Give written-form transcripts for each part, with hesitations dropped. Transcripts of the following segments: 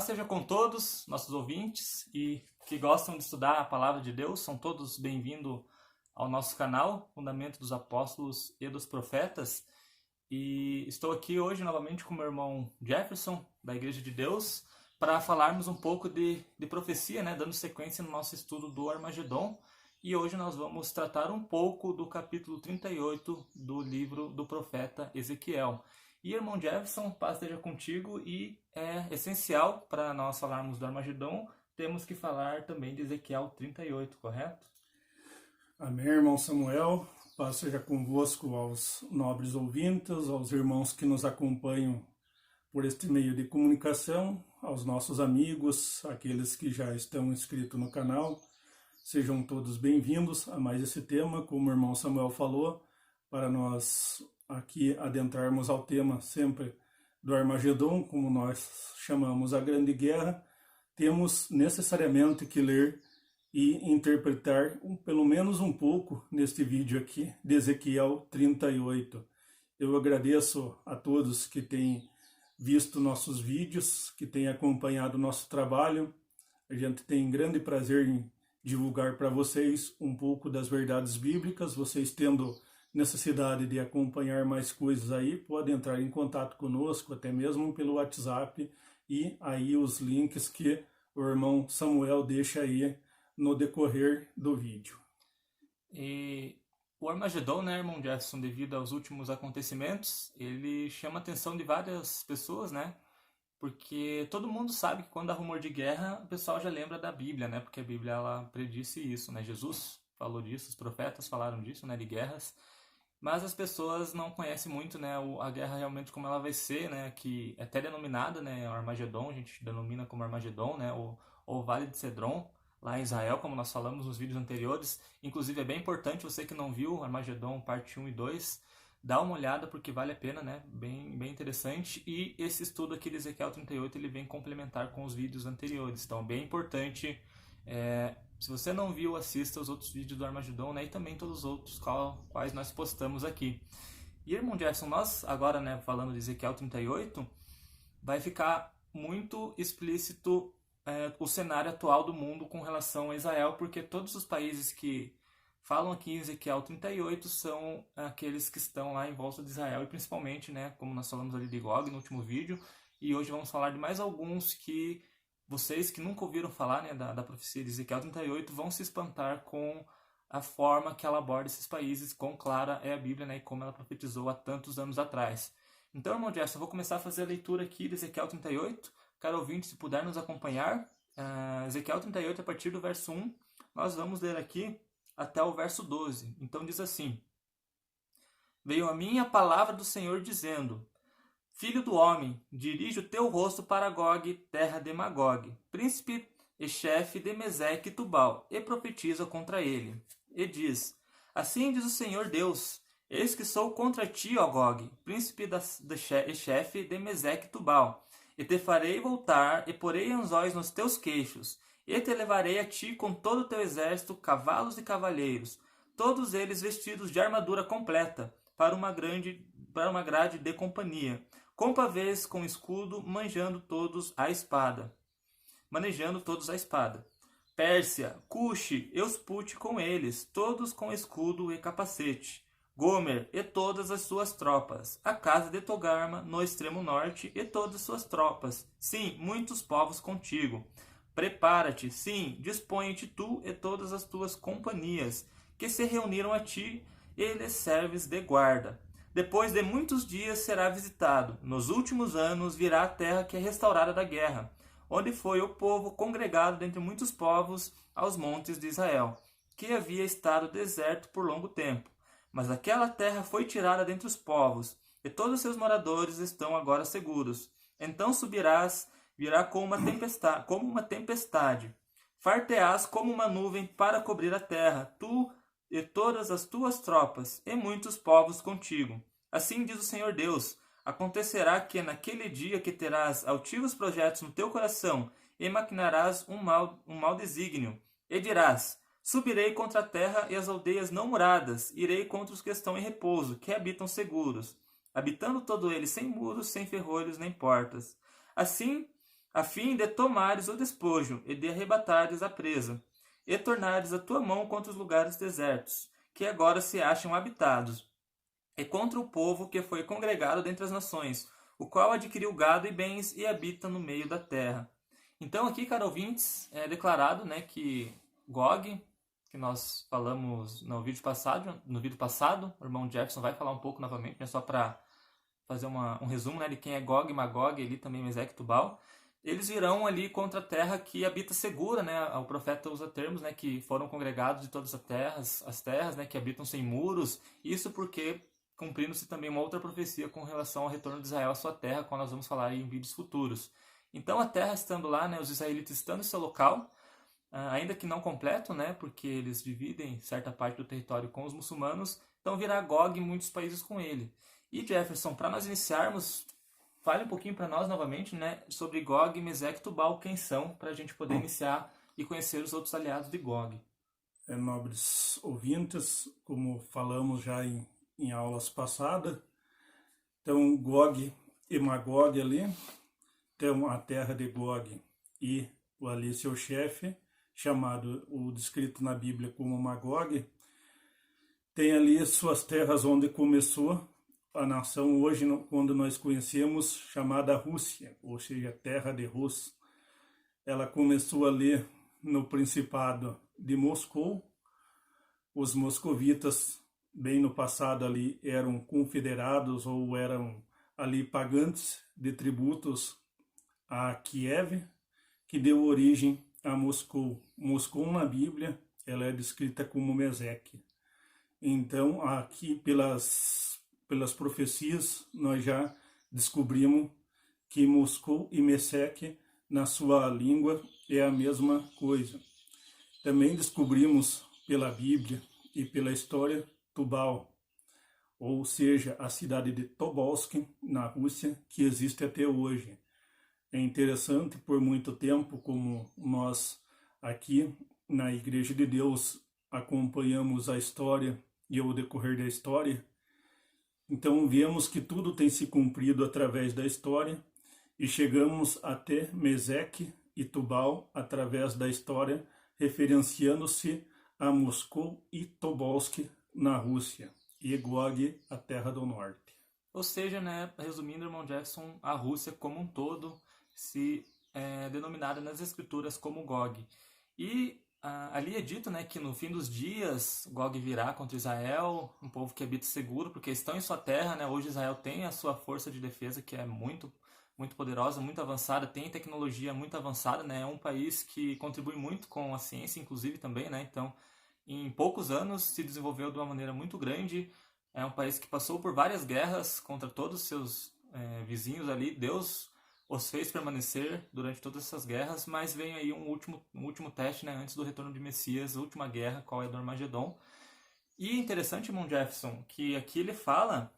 Paz seja com todos, nossos ouvintes e que gostam de estudar a Palavra de Deus. São todos bem-vindos ao nosso canal, Fundamento dos Apóstolos e dos Profetas. E estou aqui hoje novamente com meu irmão Jefferson, da Igreja de Deus, para falarmos um pouco de profecia, dando sequência no nosso estudo do Armagedon. E hoje nós vamos tratar um pouco do capítulo 38 do livro do profeta Ezequiel. E, irmão Jefferson, paz esteja contigo, e é essencial para nós falarmos do Armagedon, temos que falar também de Ezequiel 38, correto? Amém, irmão Samuel, paz seja convosco aos nobres ouvintes, aos irmãos que nos acompanham por este meio de comunicação, aos nossos amigos, aqueles que já estão inscritos no canal. Sejam todos bem-vindos a mais esse tema, como o irmão Samuel falou, para nós aqui adentrarmos ao tema sempre do Armagedon, como nós chamamos a Grande Guerra. Temos necessariamente que ler e interpretar pelo menos um pouco neste vídeo aqui de Ezequiel 38. Eu agradeço a todos que têm visto nossos vídeos, que têm acompanhado o nosso trabalho. A gente tem grande prazer em divulgar para vocês um pouco das verdades bíblicas. Vocês tendo necessidade de acompanhar mais coisas aí, podem entrar em contato conosco, até mesmo pelo WhatsApp, e aí os links que o irmão Samuel deixa aí no decorrer do vídeo. E o Armagedon, irmão Jefferson, devido aos últimos acontecimentos, ele chama a atenção de várias pessoas, porque todo mundo sabe que quando há rumor de guerra, o pessoal já lembra da Bíblia, porque a Bíblia ela predisse isso, Jesus falou disso, os profetas falaram disso, de guerras. Mas as pessoas não conhecem muito, a guerra realmente como ela vai ser, que é até denominada, o Armagedon, a gente denomina como Armagedon, ou Vale de Cedron, lá em Israel, como nós falamos nos vídeos anteriores. Inclusive é bem importante, você que não viu Armagedon parte 1 e 2, dá uma olhada porque vale a pena, bem interessante. E esse estudo aqui de Ezequiel 38, ele vem complementar com os vídeos anteriores, então bem importante. Se você não viu, assista os outros vídeos do Armagedon, e também todos os outros quais nós postamos aqui. E, irmão Jefferson, nós agora, falando de Ezequiel 38, vai ficar muito explícito o cenário atual do mundo com relação a Israel, porque todos os países que falam aqui em Ezequiel 38 são aqueles que estão lá em volta de Israel, e principalmente, como nós falamos ali de Gog no último vídeo, e hoje vamos falar de mais alguns que vocês que nunca ouviram falar da profecia de Ezequiel 38 vão se espantar com a forma que ela aborda esses países, quão clara é a Bíblia, e como ela profetizou há tantos anos atrás. Então, irmão Jefferson, eu vou começar a fazer a leitura aqui de Ezequiel 38. Caro ouvinte, se puder nos acompanhar, Ezequiel 38, a partir do verso 1, nós vamos ler aqui até o verso 12. Então diz assim: Veio a mim a palavra do Senhor dizendo: Filho do homem, dirige o teu rosto para Gog, terra de Magog, príncipe e chefe de Meseque e Tubal, e profetiza contra ele. E diz: Assim diz o Senhor Deus: Eis que sou contra ti, ó Gog, príncipe e chefe de Meseque e Tubal, e te farei voltar, e porei anzóis nos teus queixos, e te levarei a ti com todo o teu exército, cavalos e cavaleiros, todos eles vestidos de armadura completa, para uma grade de companhia, com pavês, com escudo, manejando todos a espada. Pérsia, Cuxi, Euspute com eles, todos com escudo e capacete. Gomer e todas as suas tropas. A casa de Togarma, no extremo norte, e todas as suas tropas. Sim, muitos povos contigo. Prepara-te, sim, dispõe-te tu e todas as tuas companhias, que se reuniram a ti, e lhes serves de guarda. Depois de muitos dias será visitado. Nos últimos anos virá a terra que é restaurada da guerra, onde foi o povo congregado dentre muitos povos aos montes de Israel, que havia estado deserto por longo tempo. Mas aquela terra foi tirada dentre os povos, e todos seus moradores estão agora seguros. Então virá como uma tempestade. Far-te-ás como uma nuvem para cobrir a terra, tu e todas as tuas tropas, e muitos povos contigo. Assim diz o Senhor Deus: acontecerá que naquele dia que terás altivos projetos no teu coração, e maquinarás um mau desígnio, e dirás: subirei contra a terra e as aldeias não muradas, irei contra os que estão em repouso, que habitam seguros, habitando todo ele sem muros, sem ferrolhos nem portas. Assim a fim de tomares o despojo e de arrebatares a presa, e tornares a tua mão contra os lugares desertos, que agora se acham habitados, e contra o povo que foi congregado dentre as nações, o qual adquiriu gado e bens e habita no meio da terra. Então aqui, caro ouvintes, é declarado, né, que Gog, que nós falamos no vídeo passado, o irmão Jefferson vai falar um pouco novamente, né, só para fazer um resumo, né, de quem é Gog e Magog, ali também Meseque e Tubal. Eles virão ali contra a terra que habita segura, né? O profeta usa termos, né, que foram congregados de todas as terras, né, que habitam sem muros. Isso porque cumprindo-se também uma outra profecia com relação ao retorno de Israel à sua terra, qual nós vamos falar em vídeos futuros. Então a terra estando lá, né, os israelitas estando em seu local, ainda que não completo, né, porque eles dividem certa parte do território com os muçulmanos, então virá Gog e muitos países com ele. E Jefferson, para nós iniciarmos, fale um pouquinho para nós novamente, né, sobre Gog, Meseque e Tubal, quem são, para a gente poder iniciar e conhecer os outros aliados de Gog. Nobres ouvintes, como falamos já em aulas passadas, então Gog e Magog ali, então a terra de Gog e ali seu chefe, chamado, o descrito na Bíblia como Magog, tem ali suas terras onde começou a nação hoje, quando nós conhecemos, chamada Rússia, ou seja, terra de Rus. Ela começou ali no Principado de Moscou. Os moscovitas, bem no passado ali, eram confederados ou eram ali pagantes de tributos a Kiev, que deu origem a Moscou. Moscou na Bíblia, ela é descrita como Meseque. Então, aqui pelas profecias, nós já descobrimos que Moscou e Meseque, na sua língua, é a mesma coisa. Também descobrimos pela Bíblia e pela história Tubal, ou seja, a cidade de Tobolsk, na Rússia, que existe até hoje. É interessante, por muito tempo, como nós aqui na Igreja de Deus acompanhamos a história e o decorrer da história, então vemos que tudo tem se cumprido através da história e chegamos até Meseque e Tubal através da história, referenciando-se a Moscou e Tobolsk na Rússia e Gog, a Terra do Norte. Ou seja, né, resumindo, irmão Jackson, a Rússia como um todo se denominada nas escrituras como Gog. E ali é dito, né, que no fim dos dias Gog virá contra Israel, um povo que habita seguro, porque estão em sua terra, né? Hoje Israel tem a sua força de defesa, que é muito poderosa, muito avançada, tem tecnologia muito avançada, né? É um país que contribui muito com a ciência, inclusive, também, né? Então, em poucos anos se desenvolveu de uma maneira muito grande. É um país que passou por várias guerras contra todos os seus vizinhos ali. Deus os fez permanecer durante todas essas guerras, mas vem aí um último teste, né, antes do retorno de Messias, a última guerra, qual é do Armagedon. E é interessante, irmão Jefferson, que aqui ele fala,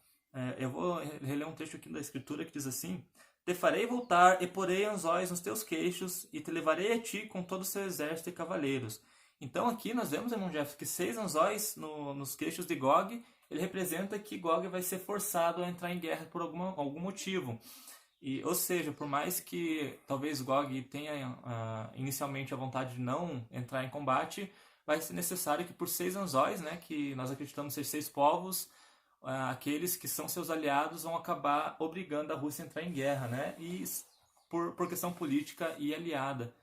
eu vou reler um trecho aqui da escritura que diz assim: te farei voltar e porei anzóis nos teus queixos e te levarei a ti com todo o seu exército e cavaleiros. Então aqui nós vemos, irmão Jefferson, que 6 anzóis nos queixos de Gog, ele representa que Gog vai ser forçado a entrar em guerra por algum motivo. Ou seja, por mais que talvez Gog tenha inicialmente a vontade de não entrar em combate, vai ser necessário que por 6 anzóis, né, que nós acreditamos ser 6 povos, aqueles que são seus aliados vão acabar obrigando a Rússia a entrar em guerra, né, e por questão política e aliada.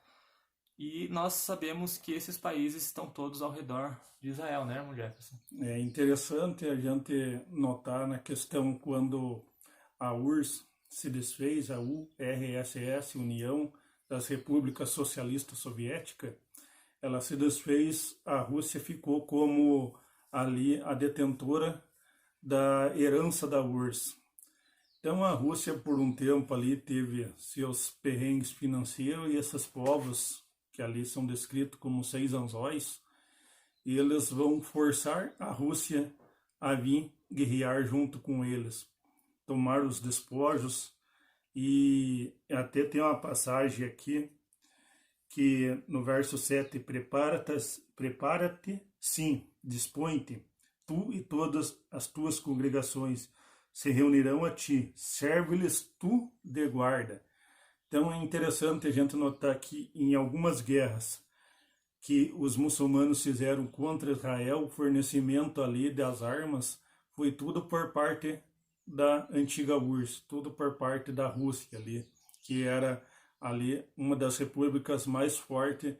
E nós sabemos que esses países estão todos ao redor de Israel, né, irmão Jefferson? É interessante a gente notar na questão quando a URSS se desfez, a URSS, União das Repúblicas Socialistas Soviéticas, ela se desfez, a Rússia ficou como ali a detentora da herança da URSS. Então a Rússia por um tempo ali teve seus perrengues financeiros e esses povos que ali são descritos como 6 anzóis, e eles vão forçar a Rússia a vir guerrear junto com eles, tomar os despojos. E até tem uma passagem aqui que no verso 7, prepara-te, sim, dispõe-te, tu e todas as tuas congregações se reunirão a ti, serve-lhes tu de guarda. Então é interessante a gente notar que em algumas guerras que os muçulmanos fizeram contra Israel, o fornecimento ali das armas foi tudo por parte da antiga URSS, tudo por parte da Rússia ali, que era ali uma das repúblicas mais fortes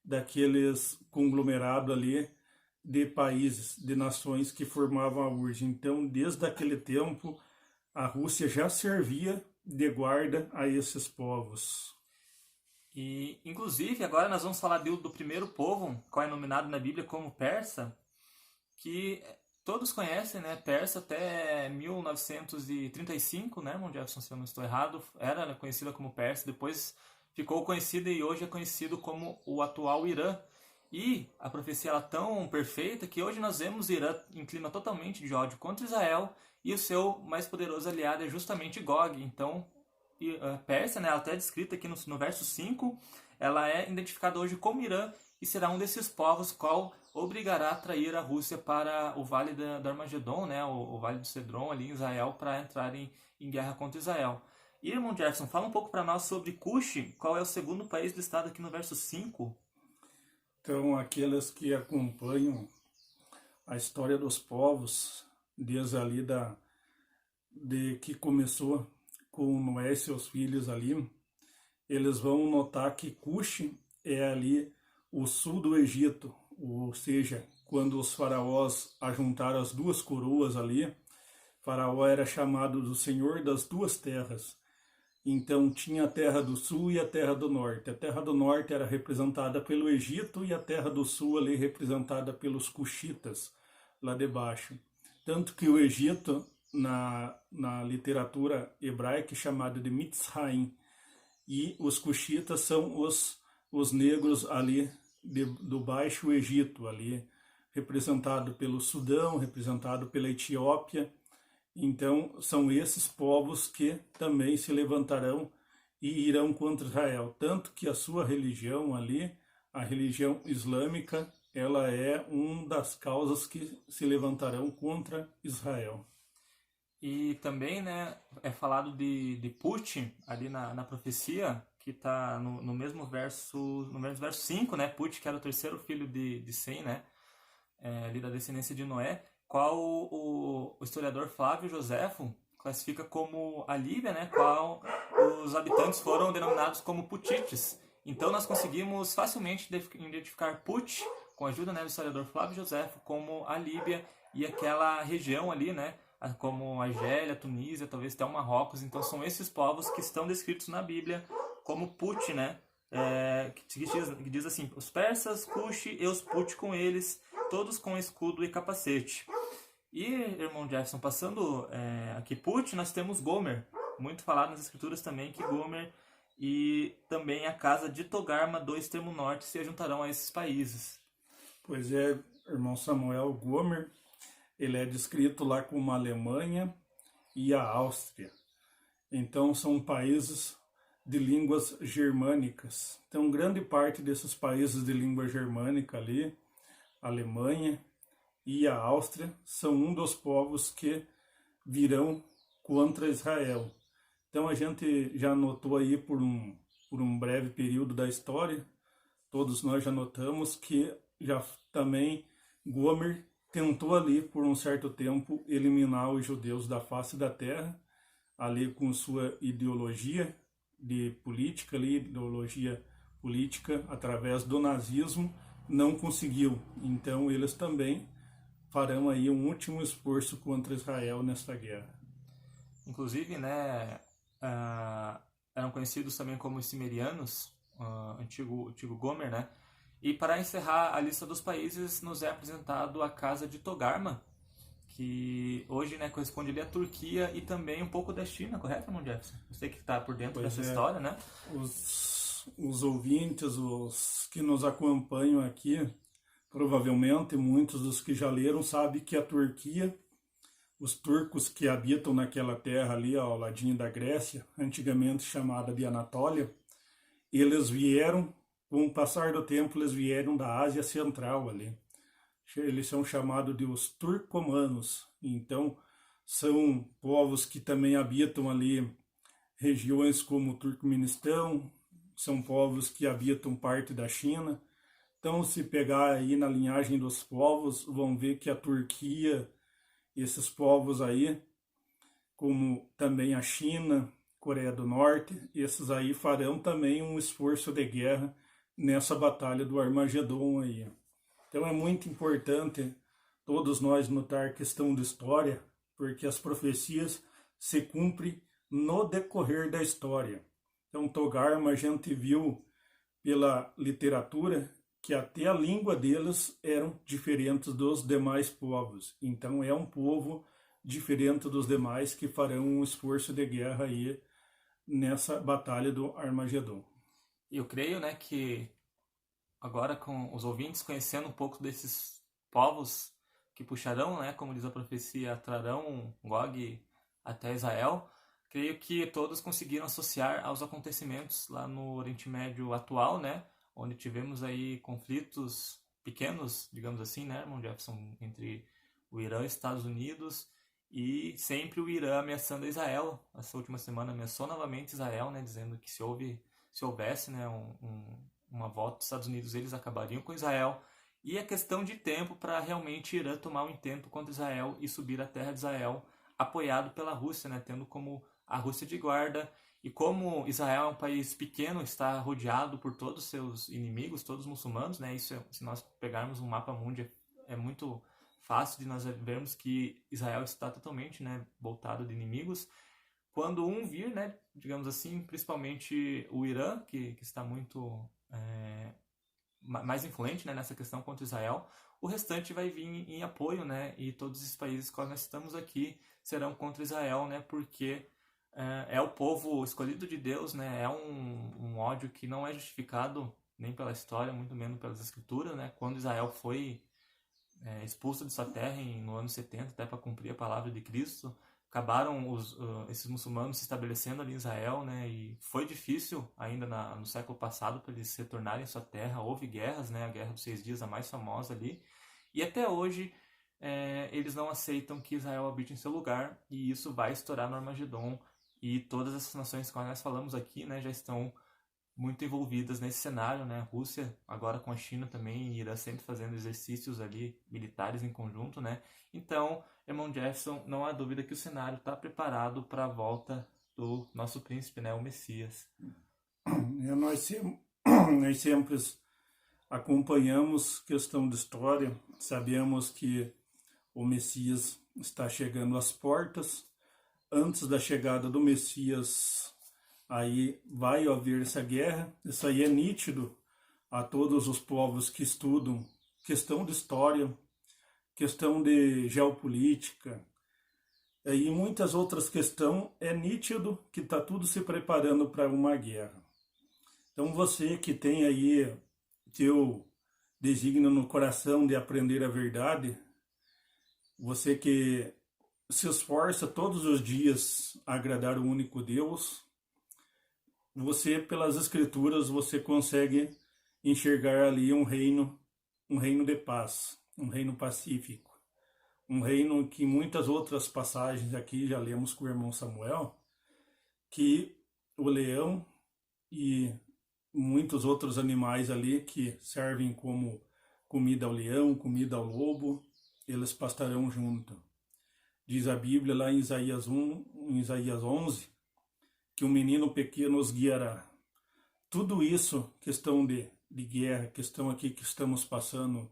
daqueles conglomerados ali de países, de nações que formavam a URSS. Então, desde aquele tempo, a Rússia já servia de guarda a esses povos. E, inclusive, agora nós vamos falar do primeiro povo, qual é nominado na Bíblia como persa, que todos conhecem, né? Persa até 1935, né, irmão Jefferson, se eu não estou errado, era conhecida como Persa, depois ficou conhecida e hoje é conhecido como o atual Irã. E a profecia era tão perfeita que hoje nós vemos Irã inclina totalmente de ódio contra Israel e o seu mais poderoso aliado é justamente Gog. Então, a Pérsia, né, ela até é descrita aqui no verso 5, ela é identificada hoje como Irã e será um desses povos qual obrigará a trair a Rússia para o Vale do Armagedon, né, o Vale do Cedron ali em Israel, para entrarem em guerra contra Israel. E, irmão Jefferson, fala um pouco para nós sobre Cush, qual é o segundo país listado aqui no verso 5? Então, aqueles que acompanham a história dos povos, desde ali de que começou com Noé e seus filhos ali, eles vão notar que Cush é ali o sul do Egito, ou seja, quando os faraós ajuntaram as duas coroas ali, Faraó era chamado do Senhor das duas terras. Então tinha a terra do sul e a terra do norte. A terra do norte era representada pelo Egito e a terra do sul ali representada pelos cuxitas, lá debaixo. Tanto que o Egito, na literatura hebraica, é chamado de Mitzrayim, e os cuxitas são os negros ali do Baixo Egito, ali representado pelo Sudão, representado pela Etiópia. Então, são esses povos que também se levantarão e irão contra Israel. Tanto que a sua religião ali, a religião islâmica, ela é uma das causas que se levantarão contra Israel. E também, né, é falado de Put, ali na profecia, que está no mesmo verso 5, né? Put, que era o terceiro filho de Sem, né? Ali da descendência de Noé, qual o historiador Flávio Joséfo classifica como a Líbia, né, qual os habitantes foram denominados como Putites. Então nós conseguimos facilmente identificar Put, com a ajuda, né, do historiador Flávio Joséfo, como a Líbia e aquela região ali, né, como a Argélia, Tunísia, talvez até o Marrocos. Então são esses povos que estão descritos na Bíblia como Put, né, que diz assim, os persas, Cush e os Put com eles, todos com escudo e capacete. E, irmão Jefferson, passando aqui Put, nós temos Gomer, muito falado nas escrituras também, que Gomer e também a casa de Togarma do extremo norte se juntarão a esses países. Pois é, irmão Samuel, Gomer, ele é descrito lá como a Alemanha e a Áustria. Então são países de línguas germânicas. Então grande parte desses países de língua germânica ali, a Alemanha e a Áustria, são um dos povos que virão contra Israel. Então a gente já notou aí por um breve período da história, todos nós já notamos que já também Gomer tentou ali por um certo tempo eliminar os judeus da face da terra, ali com sua ideologia de política, ali, ideologia política através do nazismo, não conseguiu. Então eles também farão aí um último esforço contra Israel nesta guerra. Inclusive, né, eram conhecidos também como os Cimerianos, antigo Gomer, né? E para encerrar a lista dos países, nos é apresentado a casa de Togarma, que hoje, né, corresponde ali à Turquia e também um pouco da China, correto, irmão Jefferson? Você que está por dentro dessa história, né? Os ouvintes, os que nos acompanham aqui, provavelmente muitos dos que já leram sabem que a Turquia, os turcos que habitam naquela terra ali ao ladinho da Grécia, antigamente chamada de Anatólia, eles vieram, com o passar do tempo, eles vieram da Ásia Central ali. Eles são chamados de os turcomanos. Então, são povos que também habitam ali regiões como o Turcomenistão, são povos que habitam parte da China. Então, se pegar aí na linhagem dos povos, vão ver que a Turquia, esses povos aí, como também a China, Coreia do Norte, esses aí farão também um esforço de guerra nessa batalha do Armagedon aí. Então é muito importante todos nós notar a questão de história, porque as profecias se cumprem no decorrer da história. Então, Togarma, a gente viu pela literatura que até a língua deles eram diferentes dos demais povos. Então, é um povo diferente dos demais que farão um esforço de guerra aí nessa batalha do Armagedon. E eu creio, né, que agora com os ouvintes conhecendo um pouco desses povos que puxarão, né, como diz a profecia, trarão Gog até Israel, creio que todos conseguiram associar aos acontecimentos lá no Oriente Médio atual, né, onde tivemos aí conflitos pequenos, digamos assim, né, irmão Jefferson, entre o Irã e os Estados Unidos, e sempre o Irã ameaçando Israel. Essa última semana ameaçou novamente Israel, né, dizendo que se houvesse, né, uma volta dos Estados Unidos, eles acabariam com Israel. E é questão de tempo para realmente Irã tomar um intento contra Israel e subir à terra de Israel, apoiado pela Rússia, né, tendo como a Rússia de guarda. E como Israel é um país pequeno, está rodeado por todos os seus inimigos, todos os muçulmanos, né, isso, se nós pegarmos um mapa mundi, é muito fácil de nós vermos que Israel está totalmente, né, voltado de inimigos. Quando um vir, né, digamos assim, principalmente o Irã, que está muito mais influente, né, nessa questão contra Israel, o restante vai vir em apoio, né, e todos os países que nós estamos aqui serão contra Israel, né, porque é o povo escolhido de Deus, né, é um ódio que não é justificado nem pela história, muito menos pelas escrituras, né, quando Israel foi expulso de sua terra no ano 70, até para cumprir a palavra de Cristo, acabaram esses muçulmanos se estabelecendo ali em Israel, né, e foi difícil ainda no século passado para eles retornarem à sua terra. Houve guerras, né, a Guerra dos 6 Dias, a mais famosa ali, e até hoje eles não aceitam que Israel habite em seu lugar, e isso vai estourar no Armagedon, e todas essas nações que nós falamos aqui, né, já estão muito envolvidas nesse cenário, né? Rússia agora com a China também, irá sempre fazendo exercícios ali militares em conjunto, né? Então, irmão Jefferson, não há dúvida que o cenário está preparado para a volta do nosso príncipe, né? O Messias. Nós sempre acompanhamos questão de história, sabemos que o Messias está chegando às portas. Antes da chegada do Messias, aí vai haver essa guerra. Isso aí é nítido a todos os povos que estudam questão de história, questão de geopolítica e muitas outras questões. É nítido que está tudo se preparando para uma guerra. Então você que tem aí teu desígnio no coração de aprender a verdade, você que se esforça todos os dias a agradar o único Deus, você, pelas escrituras, você consegue enxergar ali um reino de paz, um reino pacífico, um reino que muitas outras passagens aqui já lemos com o irmão Samuel, que o leão e muitos outros animais ali que servem como comida ao leão, comida ao lobo, eles pastarão junto. Diz a Bíblia lá em Isaías 11, que o menino pequeno os guiará. Tudo isso, questão de guerra, questão aqui que estamos passando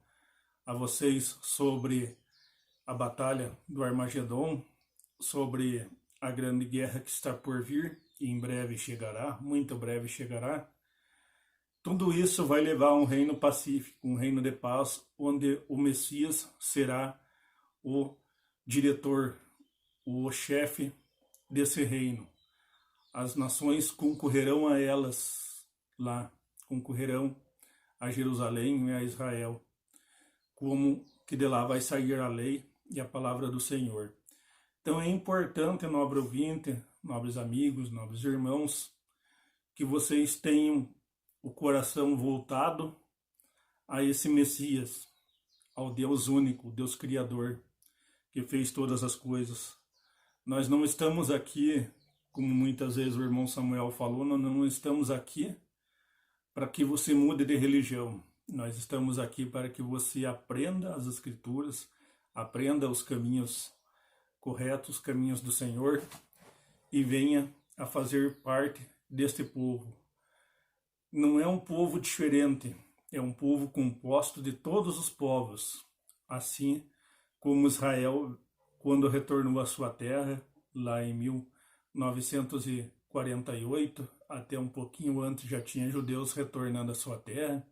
a vocês sobre a batalha do Armagedon, sobre a grande guerra que está por vir e em breve chegará, muito breve chegará. Tudo isso vai levar a um reino pacífico, um reino de paz, onde o Messias será o diretor, o chefe desse reino. As nações concorrerão a elas lá, concorrerão a Jerusalém e a Israel, como que de lá vai sair a lei e a palavra do Senhor. Então é importante, nobre ouvinte, nobres amigos, nobres irmãos, que vocês tenham o coração voltado a esse Messias, ao Deus único, Deus Criador, que fez todas as coisas. Nós não estamos aqui como muitas vezes o irmão Samuel falou, nós não estamos aqui para que você mude de religião. Nós estamos aqui para que você aprenda as Escrituras, aprenda os caminhos corretos, os caminhos do Senhor, e venha a fazer parte deste povo. Não é um povo diferente, é um povo composto de todos os povos, assim como Israel, quando retornou à sua terra, lá em 1948, até um pouquinho antes já tinha judeus retornando à sua terra.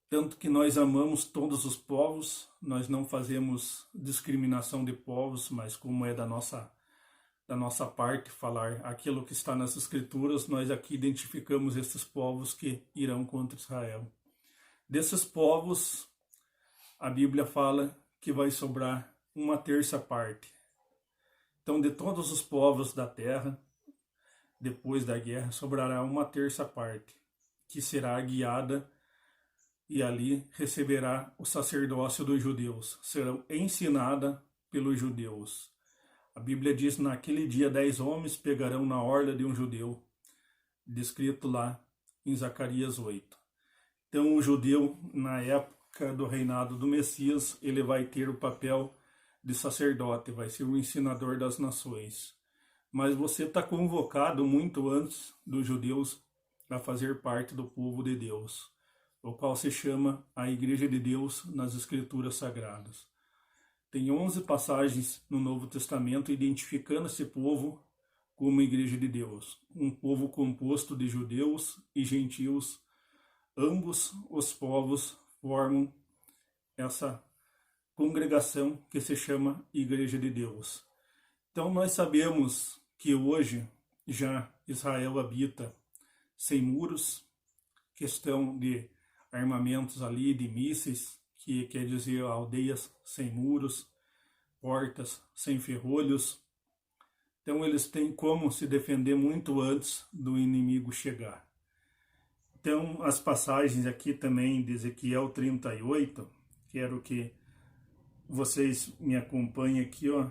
Tanto que nós amamos todos os povos, nós não fazemos discriminação de povos, mas como é da nossa parte falar aquilo que está nas Escrituras, nós aqui identificamos esses povos que irão contra Israel. Desses povos, a Bíblia fala que vai sobrar 1/3 parte. Então, de todos os povos da terra, depois da guerra, sobrará 1/3 parte, que será guiada e ali receberá o sacerdócio dos judeus, serão ensinada pelos judeus. A Bíblia diz, naquele dia 10 homens pegarão na orla de um judeu, descrito lá em Zacarias 8. Então o judeu, na época do reinado do Messias, ele vai ter o papel de sacerdote, vai ser o ensinador das nações. Mas você está convocado muito antes dos judeus a fazer parte do povo de Deus, o qual se chama a Igreja de Deus nas Escrituras Sagradas. Tem 11 passagens no Novo Testamento identificando esse povo como Igreja de Deus, um povo composto de judeus e gentios. Ambos os povos formam essa congregação que se chama Igreja de Deus. Então nós sabemos que hoje já Israel habita sem muros, questão de armamentos ali, de mísseis, que quer dizer aldeias sem muros, portas sem ferrolhos. Então eles têm como se defender muito antes do inimigo chegar. Então as passagens aqui também de Ezequiel 38, quero que vocês me acompanhem aqui, ó,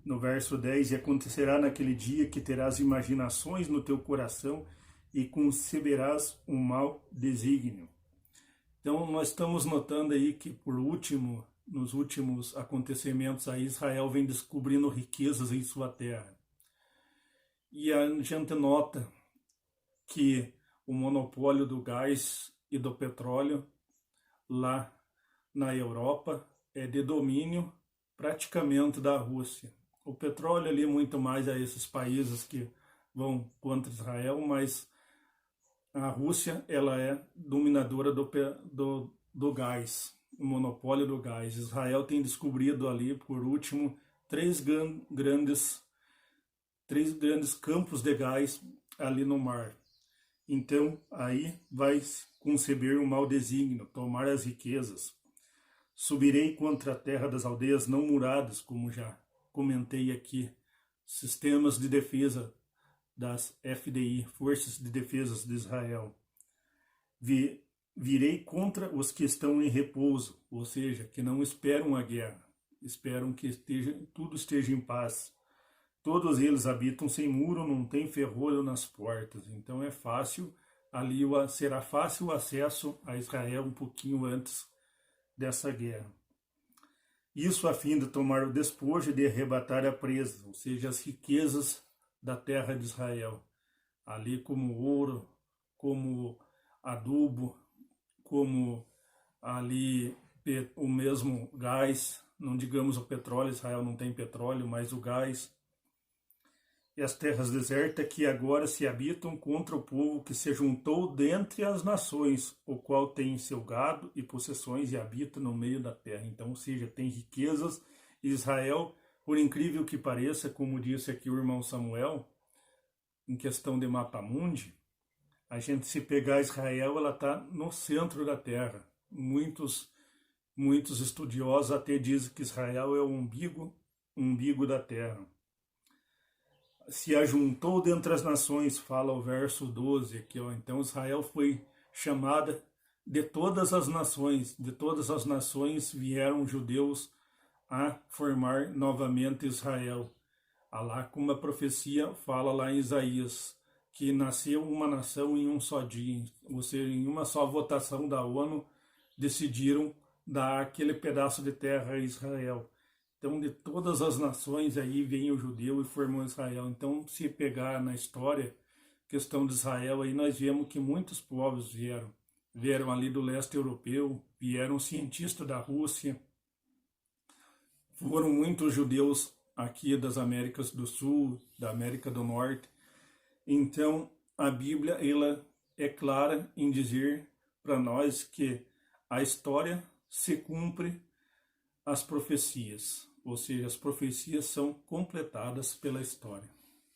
no verso 10, e acontecerá naquele dia que terás imaginações no teu coração e conceberás um mau desígnio. Então nós estamos notando aí que nos últimos acontecimentos aí, Israel vem descobrindo riquezas em sua terra. E a gente nota que o monopólio do gás e do petróleo lá na Europa é de domínio praticamente da Rússia. O petróleo ali muito mais a esses países que vão contra Israel, mas a Rússia ela é dominadora do gás, o monopólio do gás. Israel tem descobrido ali, por último, três grandes campos de gás ali no mar. Então, aí vai conceber um mau desígnio, tomar as riquezas. Subirei contra a terra das aldeias não muradas, como já comentei aqui, sistemas de defesa das FDI, Forças de Defesa de Israel. Virei contra os que estão em repouso, ou seja, que não esperam a guerra, esperam que tudo esteja em paz. Todos eles habitam sem muro, não tem ferrolho nas portas, então é fácil, ali será fácil o acesso a Israel um pouquinho antes dessa guerra. Isso a fim de tomar o despojo e de arrebatar a presa, ou seja, as riquezas da terra de Israel, ali como ouro, como adubo, como ali o mesmo gás, não digamos o petróleo, Israel não tem petróleo, mas o gás, e as terras desertas que agora se habitam contra o povo que se juntou dentre as nações, o qual tem seu gado e possessões e habita no meio da terra. Então, ou seja, tem riquezas. Israel, por incrível que pareça, como disse aqui o irmão Samuel, em questão de mapa-mundi, a gente se pegar Israel, ela está no centro da terra. Muitos estudiosos até dizem que Israel é o umbigo da terra. Se ajuntou dentre as nações, fala o verso 12 aqui, ó. Então Israel foi chamada de todas as nações vieram judeus a formar novamente Israel. lá como a profecia fala lá em Isaías, que nasceu uma nação em um só dia, ou seja, em uma só votação da ONU, decidiram dar aquele pedaço de terra a Israel. Então, de todas as nações aí vem o judeu e formou Israel. Então, se pegar na história, questão de Israel, aí nós vemos que muitos povos vieram. Vieram ali do leste europeu, vieram cientistas da Rússia, foram muitos judeus aqui das Américas do Sul, da América do Norte. Então, a Bíblia ela é clara em dizer para nós que a história se cumpre as profecias, ou seja, as profecias são completadas pela história.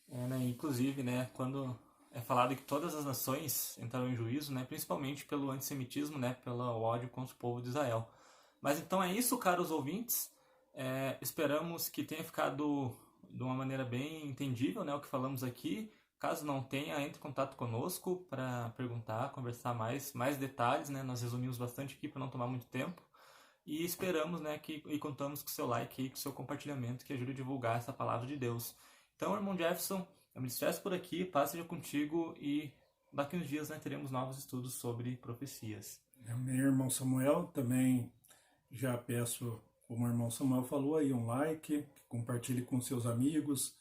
Né, inclusive, né, quando é falado que todas as nações entraram em juízo, né, principalmente pelo antissemitismo, né, pelo ódio contra o povo de Israel. Mas então é isso, caros ouvintes. Esperamos que tenha ficado de uma maneira bem entendível, né, o que falamos aqui. Caso não tenha, entre em contato conosco para perguntar, conversar mais detalhes, né? Nós resumimos bastante aqui para não tomar muito tempo. E esperamos, né, e contamos com o seu like e com o seu compartilhamento que ajuda a divulgar essa palavra de Deus. Então, irmão Jefferson, eu me despeço por aqui, paz seja contigo e daqui uns dias, né, teremos novos estudos sobre profecias. Meu irmão Samuel, também já peço, como o irmão Samuel falou, aí um like, compartilhe com seus amigos,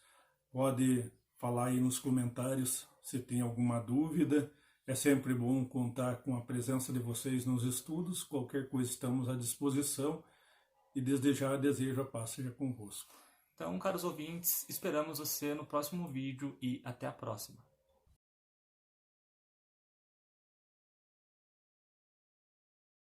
pode falar aí nos comentários se tem alguma dúvida. É sempre bom contar com a presença de vocês nos estudos. Qualquer coisa estamos à disposição. E desde já desejo a paz seja convosco. Então, caros ouvintes, esperamos você no próximo vídeo e até a próxima.